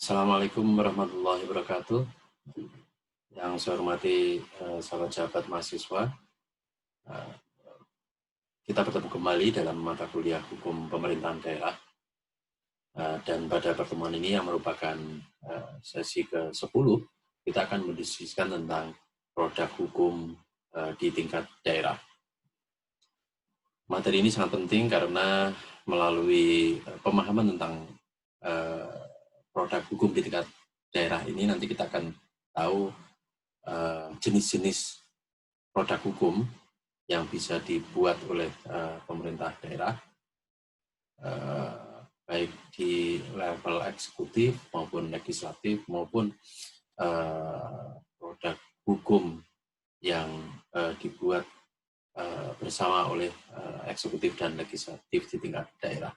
Assalamualaikum warahmatullahi wabarakatuh. Yang saya hormati sahabat-sahabat mahasiswa, eh, kita bertemu kembali dalam mata kuliah Hukum Pemerintahan Daerah. Dan pada pertemuan ini yang merupakan sesi ke-10, kita akan mendiskusikan tentang produk hukum di tingkat daerah. Materi ini sangat penting karena melalui pemahaman tentang produk hukum di tingkat daerah ini nanti kita akan tahu jenis-jenis produk hukum yang bisa dibuat oleh pemerintah daerah, baik di level eksekutif maupun legislatif maupun produk hukum yang dibuat bersama oleh eksekutif dan legislatif di tingkat daerah.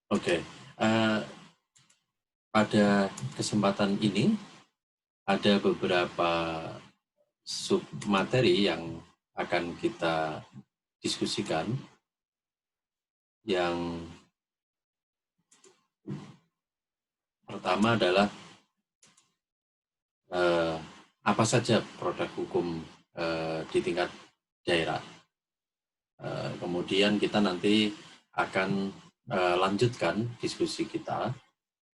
Oke, pada kesempatan ini ada beberapa submateri yang akan kita diskusikan. Yang pertama adalah apa saja produk hukum di tingkat daerah. Kemudian kita nanti akan lanjutkan diskusi kita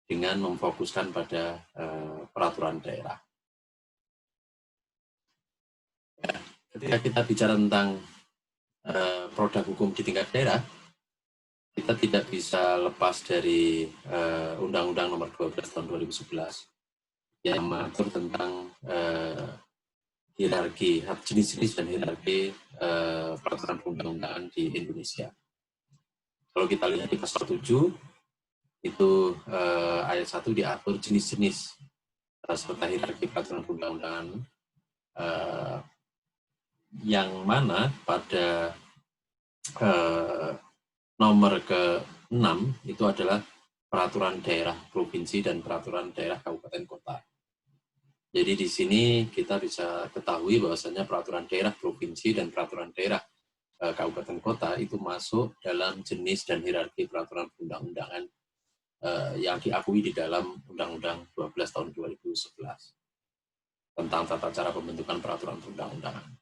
dengan memfokuskan pada peraturan daerah. Ketika kita bicara tentang produk hukum di tingkat daerah, kita tidak bisa lepas dari Undang-Undang Nomor 12 Tahun 2011 yang mengatur tentang hierarki, jenis-jenis dan hierarki peraturan perundang-undangan di Indonesia. Kalau kita lihat di pasal 7, itu ayat 1 diatur jenis-jenis serta hierarki peraturan perundang-undangan yang mana pada nomor ke-6 itu adalah peraturan daerah provinsi dan peraturan daerah kabupaten kota. Jadi di sini kita bisa ketahui bahwasannya peraturan daerah provinsi dan peraturan daerah kabupaten kota itu masuk dalam jenis dan hierarki peraturan perundang-undangan yang diakui di dalam Undang-Undang 12 tahun 2011 tentang tata cara pembentukan peraturan perundang-undangan.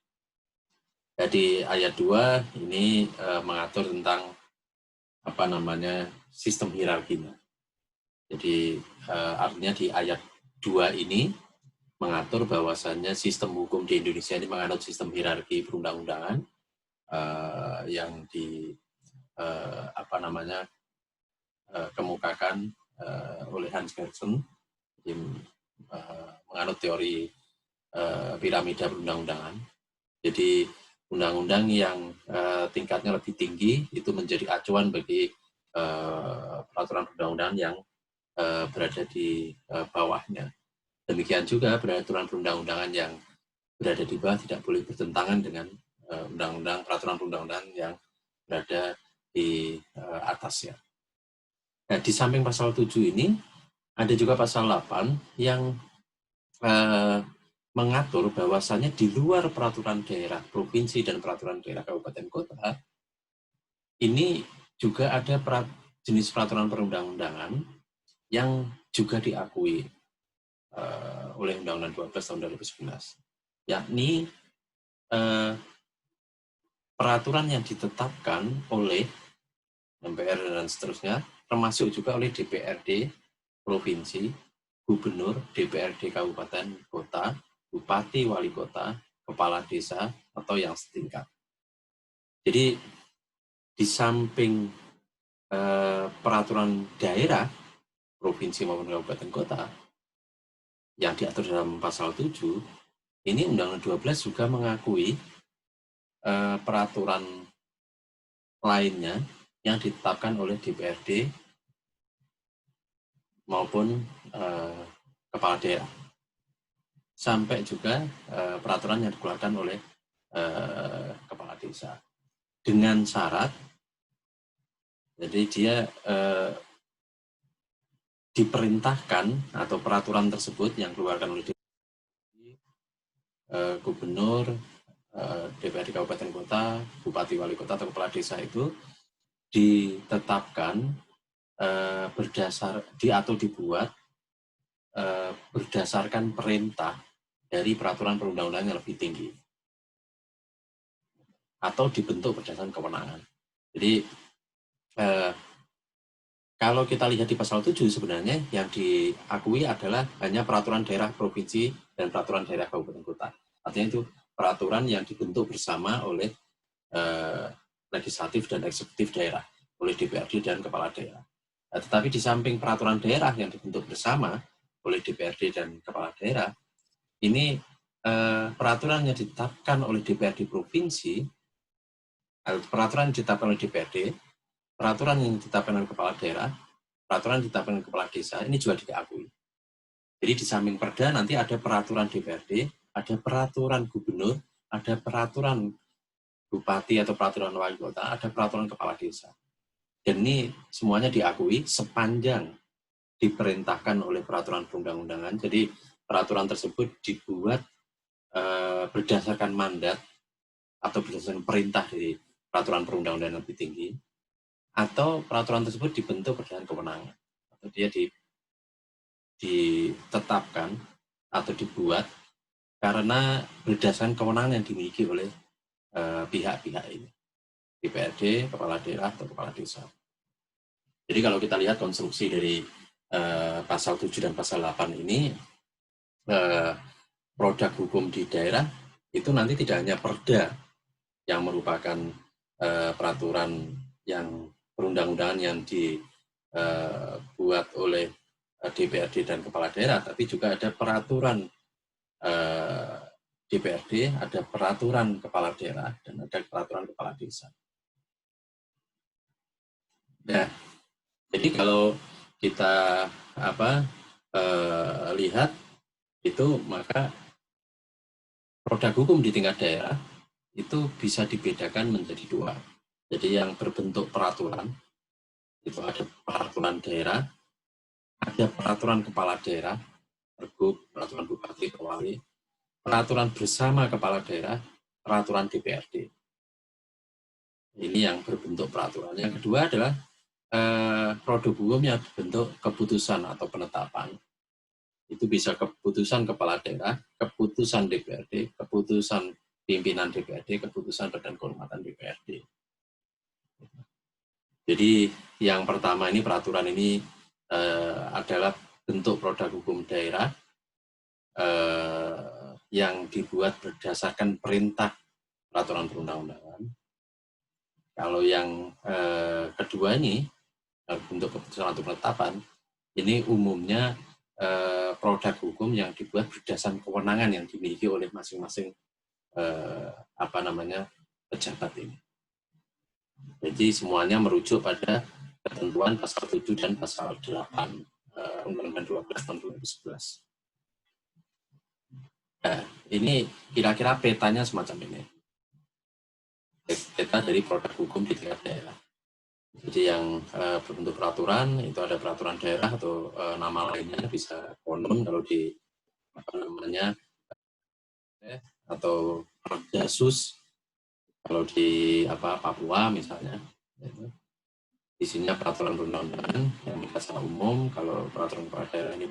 Jadi ayat 2 ini mengatur tentang sistem hierarkinya. Jadi artinya di ayat 2 ini mengatur bahwasannya sistem hukum di Indonesia ini menganut sistem hierarki perundang-undangan yang kemukakan oleh Hans Kelsen, menganut teori piramida perundang-undangan. Jadi undang-undang yang tingkatnya lebih tinggi itu menjadi acuan bagi peraturan perundang-undangan yang berada di bawahnya. Demikian juga peraturan perundang-undangan yang berada di bawah tidak boleh bertentangan dengan undang-undang peraturan perundang-undangan yang berada di atasnya. Nah, di samping pasal 7 ini ada juga pasal 8 yang mengatur bahwasannya di luar peraturan daerah provinsi dan peraturan daerah kabupaten kota ini juga ada jenis peraturan perundang-undangan yang juga diakui oleh Undang-Undang 12 tahun 2011, yakni peraturan yang ditetapkan oleh MPR dan seterusnya, termasuk juga oleh DPRD provinsi, gubernur, DPRD kabupaten kota, bupati, wali kota, kepala desa, atau yang setingkat. Jadi di samping peraturan daerah provinsi maupun kabupaten kota yang diatur dalam pasal 7, ini Undang-Undang 12 juga mengakui peraturan lainnya yang ditetapkan oleh DPRD maupun kepala daerah. Sampai juga peraturan yang dikeluarkan oleh kepala desa. Dengan syarat, jadi dia diperintahkan atau peraturan tersebut yang dikeluarkan oleh gubernur, DPRD kabupaten kota, bupati wali kota atau kepala desa itu ditetapkan atau dibuat berdasarkan perintah dari peraturan perundang-undangan yang lebih tinggi atau dibentuk berdasarkan kewenangan. Jadi kalau kita lihat di pasal 7 sebenarnya yang diakui adalah hanya peraturan daerah provinsi dan peraturan daerah kabupaten kota. Artinya itu peraturan yang dibentuk bersama oleh legislatif dan eksekutif daerah, oleh DPRD dan kepala daerah. Tetapi di samping peraturan daerah yang dibentuk bersama oleh DPRD dan kepala daerah, ini peraturan yang ditetapkan oleh DPRD provinsi, peraturan yang ditetapkan oleh DPRD, peraturan yang ditetapkan oleh kepala daerah, peraturan yang ditetapkan oleh kepala desa, ini juga diakui. Jadi di samping perda nanti ada peraturan DPRD, ada peraturan gubernur, ada peraturan bupati atau peraturan wali kota, ada peraturan kepala desa. Dan ini semuanya diakui sepanjang diperintahkan oleh peraturan perundang-undangan. Jadi peraturan tersebut dibuat berdasarkan mandat atau berdasarkan perintah dari peraturan perundang-undangan lebih tinggi, atau peraturan tersebut dibentuk berdasarkan kewenangan, atau dia ditetapkan atau dibuat karena berdasarkan kewenangan yang dimiliki oleh pihak-pihak ini, DPRD, kepala daerah, atau kepala desa. Jadi kalau kita lihat konstruksi dari pasal 7 dan pasal 8 ini, produk hukum di daerah itu nanti tidak hanya perda yang merupakan peraturan yang perundang-undangan yang dibuat oleh DPRD dan kepala daerah, tapi juga ada peraturan DPRD, ada peraturan kepala daerah, dan ada peraturan kepala desa. Nah, jadi kalau kita lihat itu, maka produk hukum di tingkat daerah itu bisa dibedakan menjadi dua. Jadi yang berbentuk peraturan, itu ada peraturan daerah, ada peraturan kepala daerah, pergub, peraturan bupati, wali, peraturan bersama kepala daerah, peraturan DPRD. Ini yang berbentuk peraturan. Yang kedua adalah produk hukum yang berbentuk keputusan atau penetapan. Itu bisa keputusan kepala daerah, keputusan DPRD, keputusan pimpinan DPRD, keputusan Badan Kehormatan DPRD. Jadi yang pertama ini, peraturan ini adalah bentuk produk hukum daerah yang dibuat berdasarkan perintah peraturan perundang-undangan. Kalau yang kedua ini, bentuk keputusan atau penetapan, ini umumnya produk hukum yang dibuat berdasarkan kewenangan yang dimiliki oleh masing-masing pejabat ini. Jadi semuanya merujuk pada ketentuan pasal 7 dan pasal 8 Undang-Undang 12 tahun 2011. Nah, ini kira-kira petanya semacam ini. Peta dari produk hukum di tingkat daerah. Jadi yang berbentuk peraturan itu ada peraturan daerah atau nama lainnya bisa konon kalau di atau Perdasus kalau di Papua misalnya. Isinya peraturan perundang-undangan yang secara umum. Kalau peraturan kepala daerah ini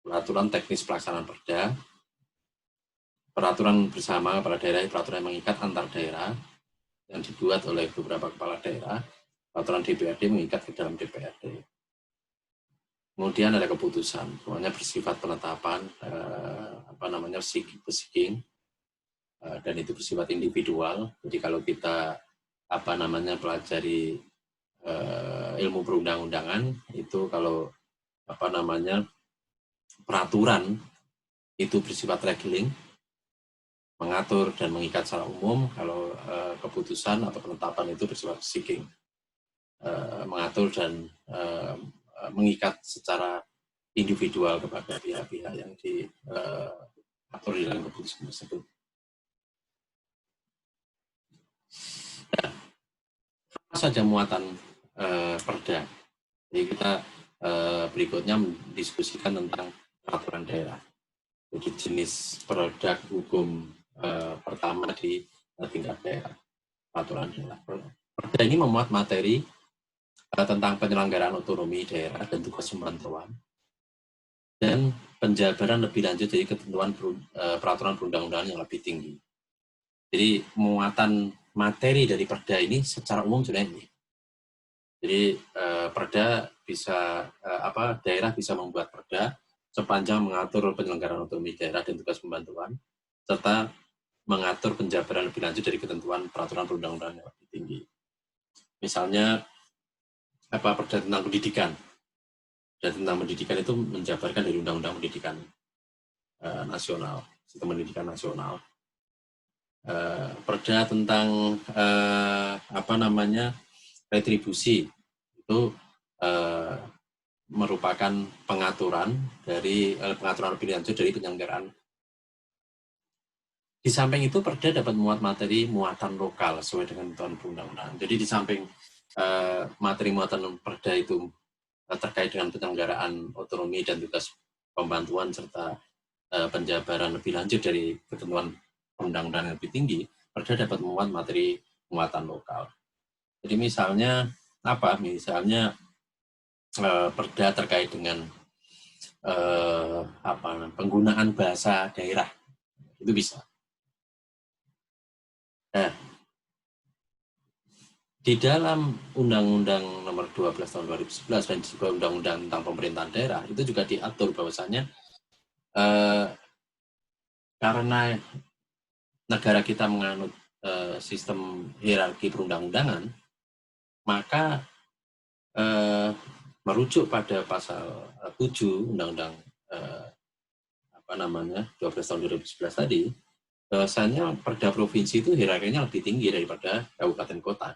peraturan teknis pelaksanaan perda. Peraturan bersama kepala daerah, peraturan yang mengikat antar daerah yang dibuat oleh beberapa kepala daerah. Peraturan DPRD mengikat ke dalam DPRD. Kemudian ada keputusan, semuanya bersifat penetapan, seeking, dan itu bersifat individual. Jadi kalau kita pelajari ilmu perundang-undangan itu, kalau peraturan itu bersifat regeling, mengatur dan mengikat secara umum. Kalau keputusan atau penetapan itu bersifat seeking, mengatur dan mengikat secara individual kepada pihak-pihak yang diatur di dalam keputusan tersebut. Apa saja muatan perda? Jadi kita berikutnya mendiskusikan tentang peraturan daerah. Jadi jenis produk hukum pertama di tingkat daerah, peraturan daerah. Perda ini memuat materi tentang penyelenggaraan otonomi daerah dan tugas pemantauan, dan penjabaran lebih lanjut dari ketentuan peraturan perundang-undangan yang lebih tinggi. Jadi muatan materi dari perda ini secara umum sudah ini. Jadi perda bisa daerah bisa membuat perda sepanjang mengatur penyelenggaraan otonomi daerah dan tugas pembantuan, serta mengatur penjabaran lebih lanjut dari ketentuan peraturan perundang-undangan yang lebih tinggi. Misalnya perda tentang pendidikan. Perda tentang pendidikan itu menjabarkan dari Undang-Undang Pendidikan Nasional, Sistem Pendidikan Nasional. Perda tentang retribusi itu merupakan pengaturan lebih lanjut dari penyelenggaraan. Di samping itu, perda dapat memuat materi muatan lokal sesuai dengan ketentuan perundang-undangan. Jadi di samping materi muatan perda itu terkait dengan penyelenggaraan otonomi dan tugas pembantuan serta penjabaran lebih lanjut dari ketentuan perundang-undangan yang lebih tinggi, perda dapat memuat materi muatan lokal. Jadi misalnya perda terkait dengan penggunaan bahasa daerah, itu bisa. Nah, di dalam Undang-Undang Nomor 12 Tahun 2011 dan juga Undang-Undang tentang Pemerintahan Daerah itu juga diatur bahwasannya karena negara kita menganut sistem hierarki perundang-undangan, maka merujuk pada pasal 7 Undang-Undang 12 tahun 2011 tadi, bahwasanya perda provinsi itu hierarkinya lebih tinggi daripada kabupaten kota.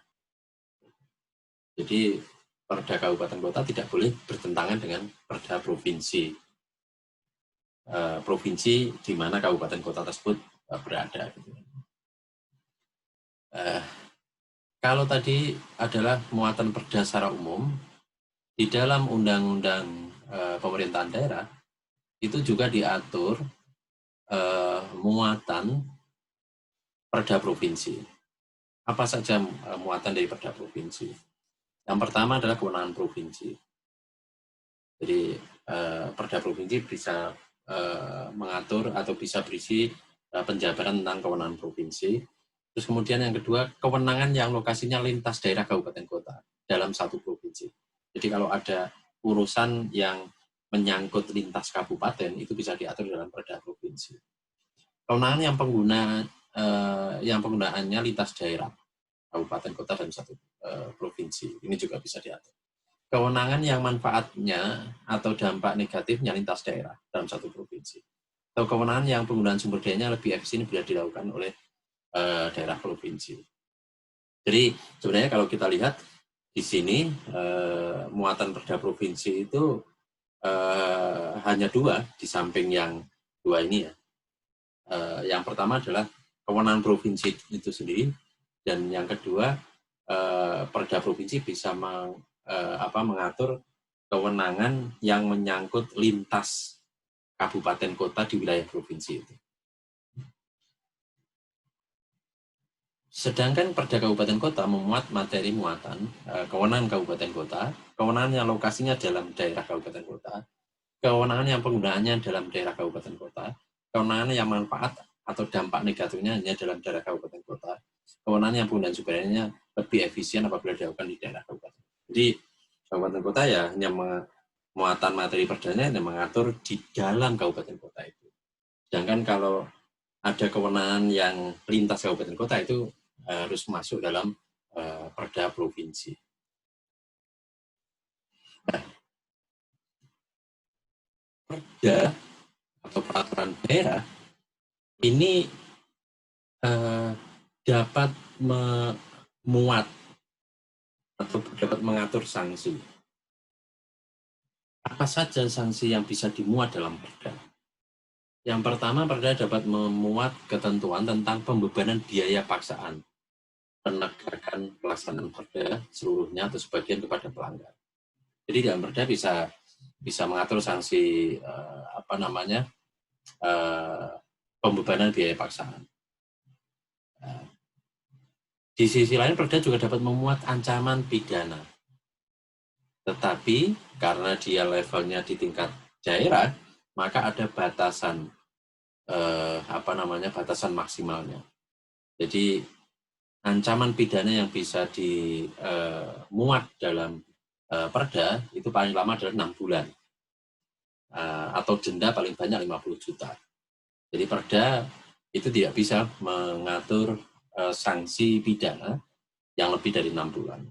Jadi perda kabupaten kota tidak boleh bertentangan dengan perda provinsi. Provinsi di mana kabupaten kota tersebut berada. Kalau tadi adalah muatan perda secara umum, di dalam Undang-Undang Pemerintahan Daerah itu juga diatur muatan perda provinsi. Apa saja muatan dari perda provinsi? Yang pertama adalah kewenangan provinsi. Jadi perda provinsi bisa mengatur atau bisa berisi penjabaran tentang kewenangan provinsi. Terus kemudian yang kedua, kewenangan yang lokasinya lintas daerah kabupaten kota dalam satu provinsi. Jadi kalau ada urusan yang menyangkut lintas kabupaten, itu bisa diatur dalam perda provinsi. Kewenangan yang penggunaannya lintas daerah kabupaten kota dan satu provinsi, ini juga bisa diatur. Kewenangan yang manfaatnya atau dampak negatifnya lintas daerah dalam satu provinsi. Atau kewenangan yang penggunaan sumber dayanya lebih efisien bila dilakukan oleh daerah provinsi. Jadi sebenarnya kalau kita lihat di sini muatan perda provinsi itu hanya dua di samping yang dua ini ya. Yang pertama adalah kewenangan provinsi itu sendiri, dan yang kedua perda provinsi bisa mengatur kewenangan yang menyangkut lintas kabupaten kota di wilayah provinsi itu. Sedangkan perda kabupaten kota memuat materi muatan kewenangan kabupaten kota, kewenangan yang lokasinya dalam daerah kabupaten kota, kewenangan yang penggunaannya dalam daerah kabupaten kota, kewenangan yang manfaat atau dampak negatifnya hanya dalam daerah kabupaten kota, kewenangan yang penggunaan sumber dayanya lebih efisien apabila dilakukan di daerah kabupaten. Jadi kabupaten kota ya hanya muatan materi perdanya hanya mengatur di dalam kabupaten kota itu. Sedangkan kalau ada kewenangan yang lintas kabupaten kota itu harus masuk dalam perda provinsi. Nah, perda atau peraturan daerah ini dapat memuat atau dapat mengatur sanksi. Apa saja sanksi yang bisa dimuat dalam perda? Yang pertama, perda dapat memuat ketentuan tentang pembebanan biaya paksaan penegakan pelaksanaan perda seluruhnya atau sebagian kepada pelanggar. Jadi dalam perda bisa mengatur sanksi pembebanan biaya paksaan. Di sisi lain, perda juga dapat memuat ancaman pidana. Tetapi karena dia levelnya di tingkat daerah, maka ada batasan batasan maksimalnya. Jadi ancaman pidana yang bisa dimuat dalam perda itu paling lama adalah 6 bulan atau denda paling banyak 50 juta. Jadi perda itu tidak bisa mengatur sanksi pidana yang lebih dari 6 bulan.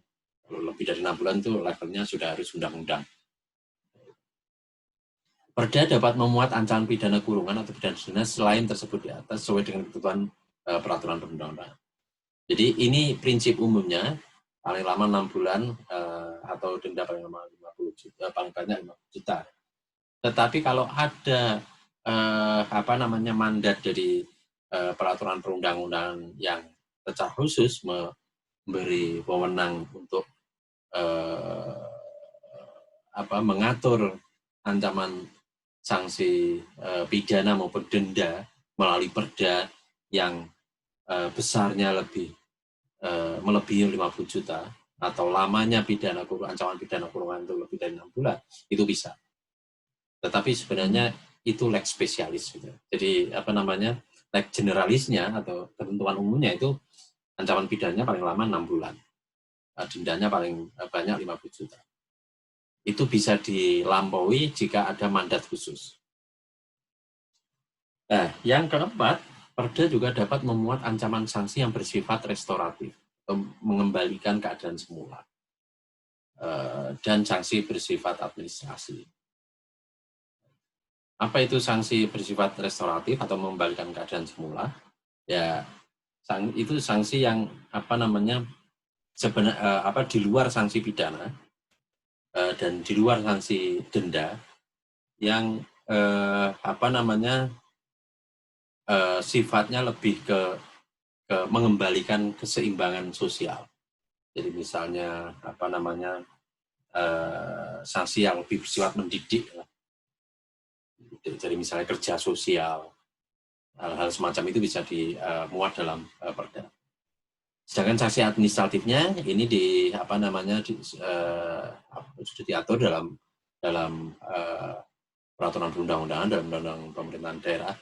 Kalau lebih dari 6 bulan itu levelnya sudah harus undang-undang. Perda dapat memuat ancaman pidana kurungan atau pidana denda selain tersebut di atas sesuai dengan ketentuan peraturan perundang-undangan. Jadi ini prinsip umumnya, paling lama 6 bulan atau denda paling lama 50 juta, paling banyak 50 juta. Tetapi kalau ada mandat dari peraturan perundang-undangan yang secara khusus memberi wewenang untuk mengatur ancaman sanksi pidana maupun denda melalui perda yang besarnya melebihi 50 juta atau lamanya ancaman pidana kurungan itu lebih dari 6 bulan, itu bisa. Tetapi sebenarnya itu leg spesialis gitu. Jadi leg generalisnya atau ketentuan umumnya itu ancaman pidananya paling lama 6 bulan. Dendanya paling banyak 50 juta. Itu bisa dilampaui jika ada mandat khusus. Nah, yang keempat, perda juga dapat memuat ancaman sanksi yang bersifat restoratif, atau mengembalikan keadaan semula, dan sanksi bersifat administrasi. Apa itu sanksi bersifat restoratif atau mengembalikan keadaan semula? Ya, itu sanksi yang di luar sanksi pidana dan di luar sanksi denda yang sifatnya lebih ke mengembalikan keseimbangan sosial. Jadi misalnya sanksi yang lebih bersifat mendidik. Jadi misalnya kerja sosial, hal-hal semacam itu bisa dimuat dalam perda. Sedangkan sanksi administratifnya ini sudah diatur dalam peraturan perundang-undangan, dalam undang-undang pemerintahan daerah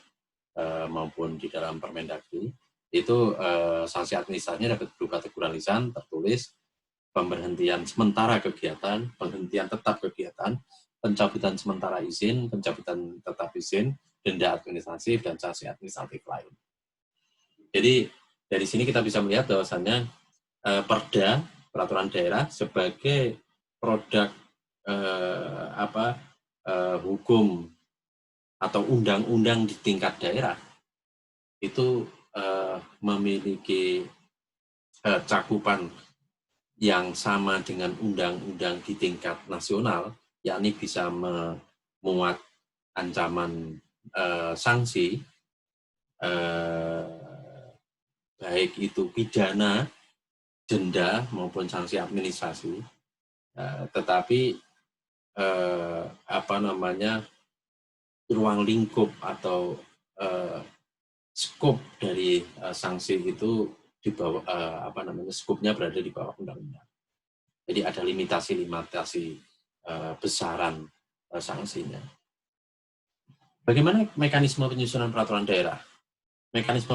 maupun di dalam Permendagri. Itu sanksi administratifnya dapat berupa teguran lisan tertulis, pemberhentian sementara kegiatan, penghentian tetap kegiatan, pencabutan sementara izin, pencabutan tetap izin, denda administratif, dan sanksi administratif lain. Jadi dari sini kita bisa melihat bahwasannya perda, peraturan daerah sebagai produk hukum atau undang-undang di tingkat daerah itu memiliki cakupan yang sama dengan undang-undang di tingkat nasional, yakni bisa memuat ancaman sanksi baik itu pidana, denda maupun sanksi administrasi, tetapi ruang lingkup atau skop dari sanksi itu di bawah skopnya berada di bawah undang-undang. Jadi ada limitasi besaran sanksinya. Bagaimana mekanisme penyusunan peraturan daerah? Mekanisme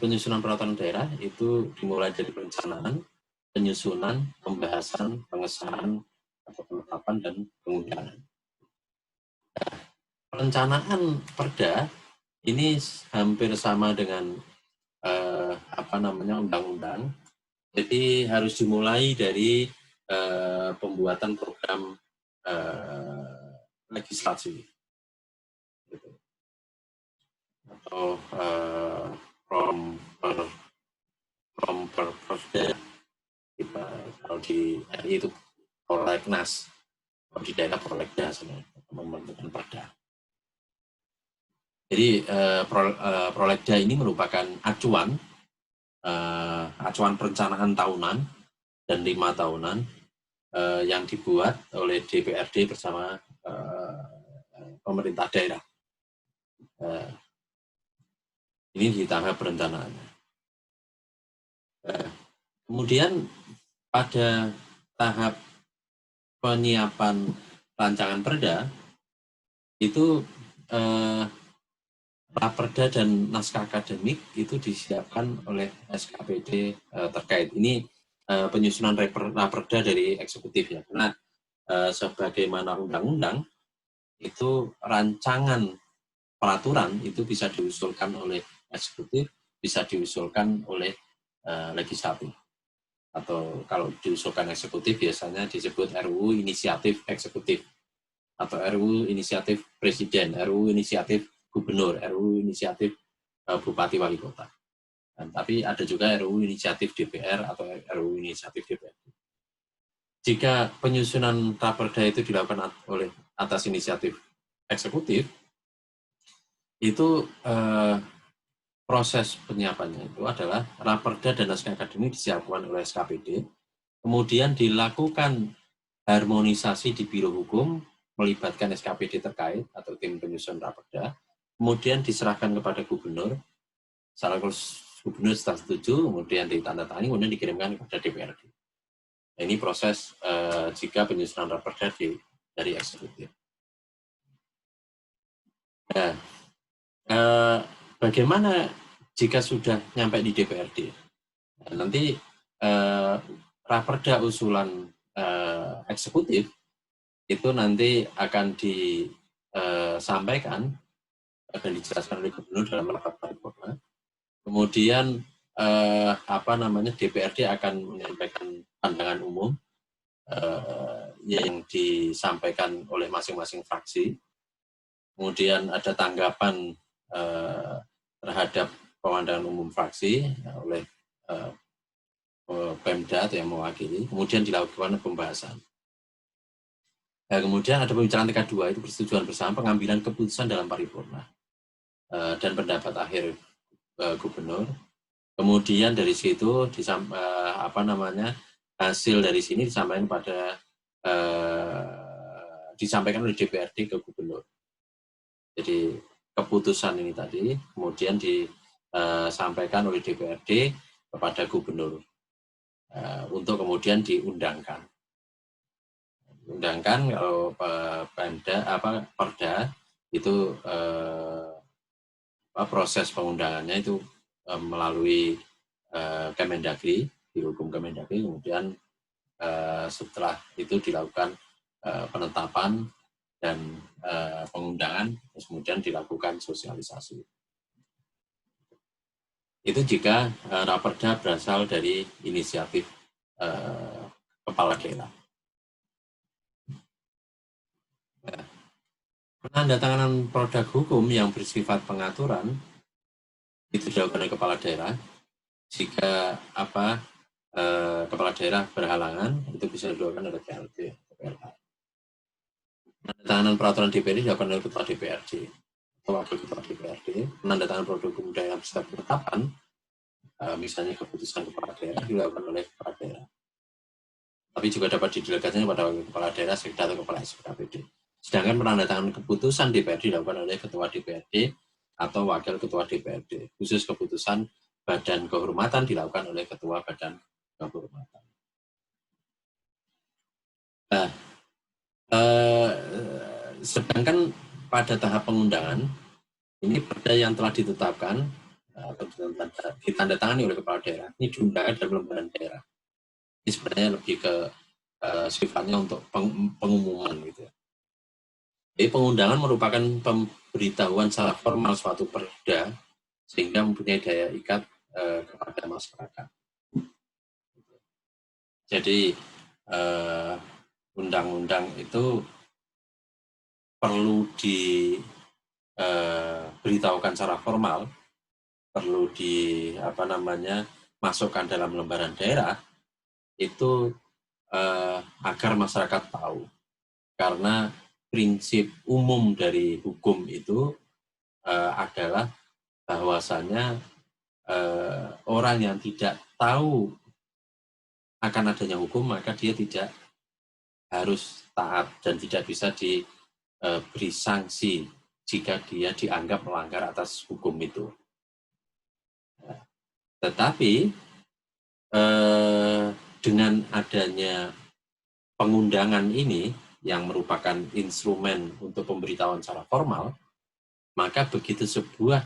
penyusunan peraturan daerah itu dimulai dari perencanaan, penyusunan, pembahasan, pengesahan, atau penetapan, dan pengundangan. Perencanaan perda ini hampir sama dengan undang-undang. Jadi harus dimulai dari pembuatan program legislasi atau from per perda. Kalau di RI itu prolegnas, kalau di daerah prolegnas membentukkan perda. Jadi prolegda ini merupakan acuan perencanaan tahunan dan 5 tahunan yang dibuat oleh DPRD bersama pemerintah daerah. Ini di tahap perencanaannya. Kemudian pada tahap penyiapan rancangan perda itu raperda dan naskah akademik itu disiapkan oleh SKPD terkait. Ini penyusunan raperda dari eksekutif ya. Karena sebagaimana undang-undang itu rancangan peraturan itu bisa diusulkan oleh eksekutif, bisa diusulkan oleh legislatif. Atau kalau diusulkan eksekutif biasanya disebut RUU inisiatif eksekutif atau RUU inisiatif presiden, RUU inisiatif gubernur, RUU inisiatif bupati wali kota. Dan, tapi ada juga RUU inisiatif DPR atau RUU inisiatif DPR. Jika penyusunan raperda itu dilakukan oleh atas inisiatif eksekutif, itu proses penyiapannya itu adalah raperda dan naskah akademik disiapkan oleh SKPD, kemudian dilakukan harmonisasi di Biro Hukum, melibatkan SKPD terkait atau tim penyusun raperda, kemudian diserahkan kepada gubernur, salah gubernur setelah setuju, kemudian ditandatangani, kemudian dikirimkan kepada DPRD. Nah, ini proses jika penyusunan raperda dari eksekutif. Nah, bagaimana jika sudah nyampe di DPRD? Nah, nanti raperda usulan eksekutif itu nanti akan disampaikan dan dijelaskan oleh gubernur dalam rapat paripurna. Kemudian DPRD akan menyampaikan pandangan umum yang disampaikan oleh masing-masing fraksi. Kemudian ada tanggapan terhadap pemandangan umum fraksi oleh Pemda atau yang mewakili. Kemudian dilakukan pembahasan. Nah, kemudian ada pembicaraan tingkat 2, itu persetujuan bersama pengambilan keputusan dalam paripurna dan pendapat akhir gubernur. Kemudian dari situ hasil dari sini disampaikan oleh DPRD ke gubernur. Jadi keputusan ini tadi kemudian disampaikan oleh DPRD kepada gubernur untuk kemudian diundangkan. Kalau Perda itu proses pengundangannya itu melalui Kemendagri, Biro Hukum Kemendagri, kemudian setelah itu dilakukan penetapan dan pengundangan, terus kemudian dilakukan sosialisasi. Itu jika raperda berasal dari inisiatif kepala daerah. Penandatanganan produk hukum yang bersifat pengaturan itu dilakukan oleh kepala daerah. Jika kepala daerah berhalangan, itu bisa dilakukan oleh PLT. Penandatanganan peraturan DPRD dilakukan oleh ketua DPRD atau wakil ketua DPRD. Penandatanganan produk hukum daerah beserta penetapan, misalnya keputusan kepala daerah, dilakukan oleh kepala daerah. Tapi juga dapat didelegasikan pada wakil kepala daerah, sekda atau kepala SKPD. Sedangkan penandatanganan keputusan DPRD dilakukan oleh ketua DPRD atau wakil ketua DPRD. Khusus keputusan badan kehormatan dilakukan oleh ketua badan kehormatan. Nah, sedangkan pada tahap pengundangan, ini perda yang telah ditetapkan atau ditandatangani oleh kepala daerah, ini diundangkan dalam lembaran daerah. Ini sebenarnya lebih ke sifatnya untuk pengumuman gitu ya. Jadi pengundangan merupakan pemberitahuan secara formal suatu perda sehingga mempunyai daya ikat kepada masyarakat. Jadi undang-undang itu perlu diberitahukan secara formal, perlu masukkan dalam lembaran daerah itu agar masyarakat tahu, karena prinsip umum dari hukum itu adalah bahwasanya orang yang tidak tahu akan adanya hukum maka dia tidak harus taat dan tidak bisa diberi sanksi jika dia dianggap melanggar atas hukum itu. Tetapi dengan adanya pengundangan ini yang merupakan instrumen untuk pemberitahuan secara formal, maka begitu sebuah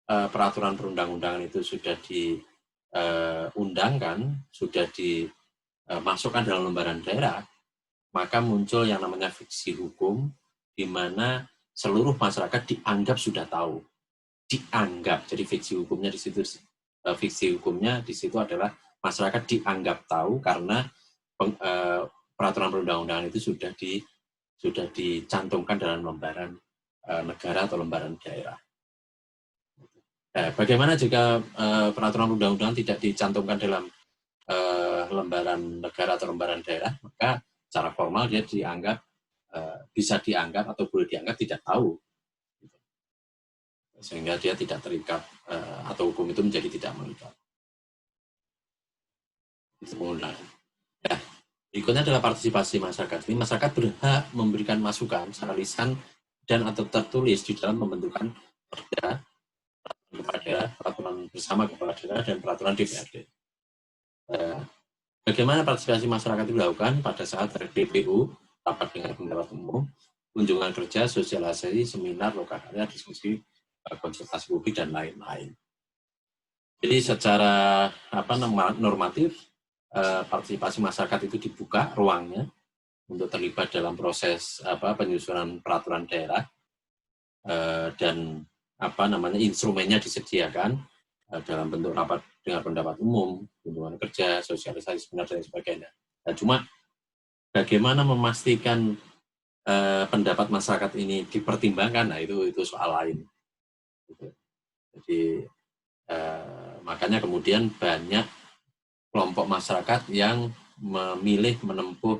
peraturan perundang-undangan itu sudah diundangkan, sudah dimasukkan dalam lembaran daerah, maka muncul yang namanya fiksi hukum, di mana seluruh masyarakat dianggap sudah tahu. Dianggap, jadi fiksi hukumnya di situ, adalah masyarakat dianggap tahu karena peraturan perundang-undangan itu sudah dicantumkan dalam lembaran negara atau lembaran daerah. Bagaimana jika peraturan perundang-undangan tidak dicantumkan dalam lembaran negara atau lembaran daerah? Maka secara formal dia dianggap bisa dianggap atau boleh dianggap tidak tahu, sehingga dia tidak terikat atau hukum itu menjadi tidak mengikat. Ya, berikutnya adalah partisipasi masyarakat. Ini masyarakat berhak memberikan masukan secara lisan dan atau tertulis di dalam pembentukan perda, peraturan bersama kepala daerah dan peraturan DPRD. Bagaimana partisipasi masyarakat itu dilakukan pada saat RDPU, rapat dengar pendapat umum, kunjungan kerja, sosialisasi, seminar, lokal karya, diskusi, konsultasi publik, dan lain-lain. Jadi secara normatif, partisipasi masyarakat itu dibuka ruangnya untuk terlibat dalam proses penyusunan peraturan daerah, dan instrumennya disediakan dalam bentuk rapat dengar pendapat umum, kunjungan kerja, sosialisasi, seminar, dan sebagainya. Nah, cuma bagaimana memastikan pendapat masyarakat ini dipertimbangkan, nah itu soal lain. Jadi makanya kemudian banyak kelompok masyarakat yang memilih menempuh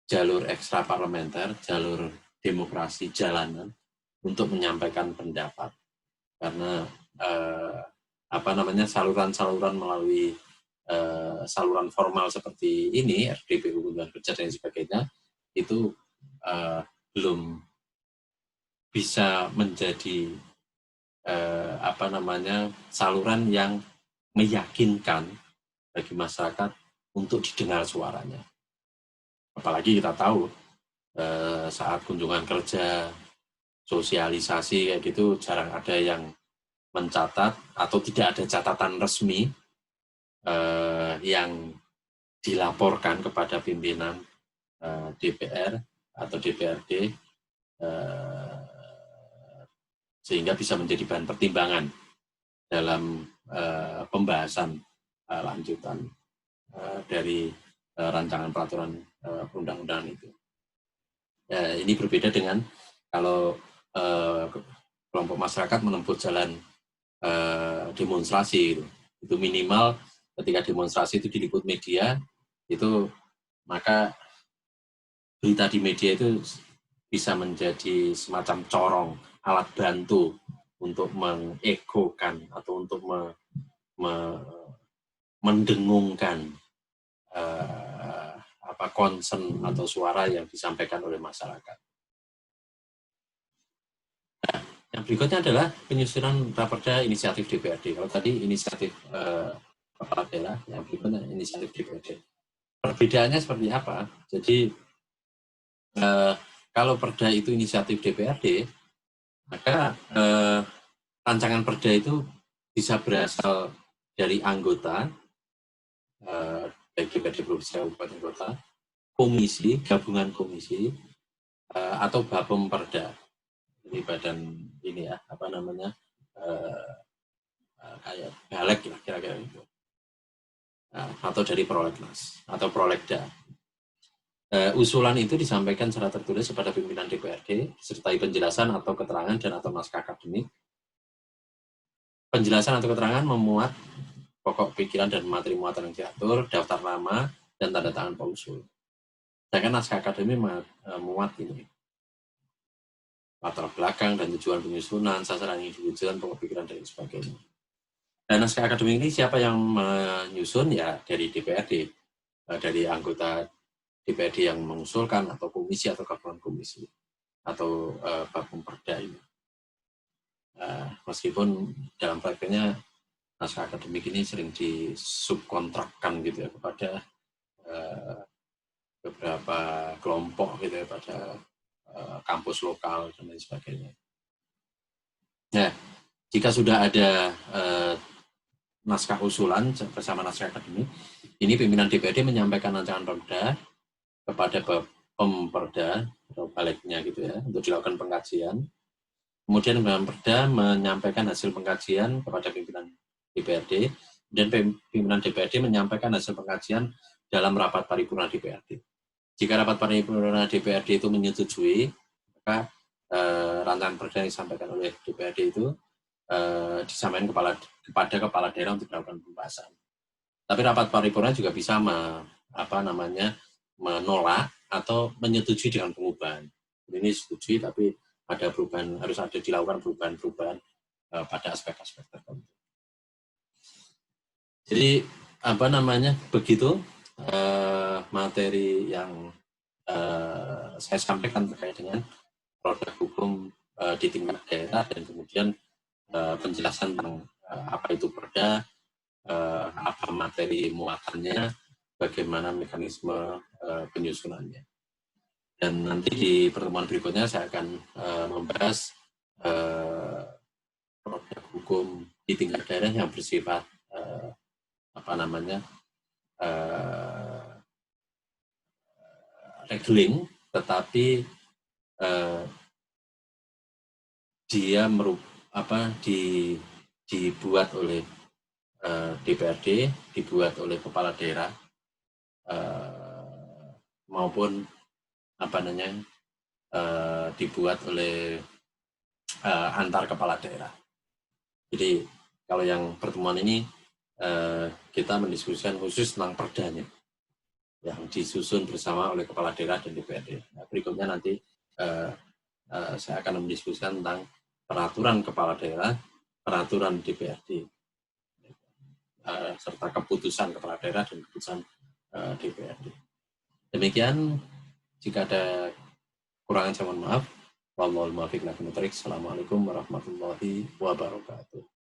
jalur ekstra parlementer, jalur demokrasi jalanan untuk menyampaikan pendapat, karena saluran-saluran melalui saluran formal seperti ini, RDPU, kunjungan kerja dan sebagainya, itu belum bisa menjadi saluran yang meyakinkan bagi masyarakat untuk didengar suaranya. Apalagi kita tahu saat kunjungan kerja, sosialisasi kayak gitu, jarang ada yang mencatat atau tidak ada catatan resmi yang dilaporkan kepada pimpinan DPR atau DPRD, sehingga bisa menjadi bahan pertimbangan dalam pembahasan lanjutan dari rancangan peraturan perundang-undangan itu. Ini berbeda dengan kalau kelompok masyarakat menempuh jalan demonstrasi, itu minimal ketika demonstrasi itu diliput media, itu maka berita di media itu bisa menjadi semacam corong, alat bantu untuk mengegokan atau untuk mendengungkan concern atau suara yang disampaikan oleh masyarakat. Nah, yang berikutnya adalah penyusunan raperda inisiatif DPRD. Kalau tadi inisiatif kepala daerah, yang berikutnya inisiatif DPRD. Perbedaannya seperti apa? Jadi kalau perda itu inisiatif DPRD, maka rancangan perda itu bisa berasal dari anggota baik DPRD provinsi kabupaten kota, komisi, gabungan komisi, atau Bapem Perda. Ini badan ini ya, kayak balek lah kira-kira itu. Atau dari prolegnas atau prolegda. Usulan itu disampaikan secara tertulis kepada pimpinan DPRD, sertai penjelasan atau keterangan dan atau naskah akademik. Penjelasan atau keterangan memuat pokok pikiran dan materi muatan yang diatur, daftar nama, dan tanda tangan pengusul. Sedangkan naskah akademik memuat ini latar belakang dan tujuan penyusunan, sasaran yang diwujudkan, pokok pikiran, dan sebagainya. Dan naskah akademik ini siapa yang menyusun? Ya dari DPRD, dari anggota DPRD yang mengusulkan, atau komisi atau gabungan komisi, atau Bapem Perda ini. Meskipun dalam prakteknya naskah akademik ini sering disubkontrakkan gitu ya kepada beberapa kelompok gitu ya pada kampus lokal dan lain sebagainya. Nah, jika sudah ada naskah usulan bersama naskah akademik, ini pimpinan DPRD menyampaikan rancangan perda kepada Pemperda atau baliknya gitu ya untuk dilakukan pengkajian. Kemudian Pemperda menyampaikan hasil pengkajian kepada pimpinan DPRD dan pimpinan DPRD menyampaikan hasil pengkajian dalam rapat paripurna DPRD. Jika rapat paripurna DPRD itu menyetujui, maka rancangan perda yang disampaikan oleh DPRD itu disampaikan kepada kepala daerah untuk dilakukan pembahasan. Tapi rapat paripurna juga bisa menolak atau menyetujui dengan pengubahan. Ini disetujui, tapi ada perubahan, harus ada dilakukan perubahan-perubahan pada aspek-aspek tertentu. Jadi begitu materi yang saya sampaikan terkait dengan produk hukum di tingkat daerah dan kemudian penjelasan tentang apa itu perda, apa materi muatannya, bagaimana mekanisme penyusunannya. Dan nanti di pertemuan berikutnya saya akan membahas produk hukum di tingkat daerah yang bersifat regeling, tetapi dia dibuat oleh DPRD, dibuat oleh kepala daerah maupun dibuat oleh antar kepala daerah. Jadi kalau yang pertemuan ini kita mendiskusikan khusus tentang perdanya yang disusun bersama oleh kepala daerah dan DPRD. Nah, berikutnya nanti saya akan mendiskusikan tentang peraturan kepala daerah, peraturan DPRD, serta keputusan kepala daerah dan keputusan DPRD. Demikian, jika ada kurangan saya mohon maaf. Wallahul muwaffiq. Assalamualaikum warahmatullahi wabarakatuh.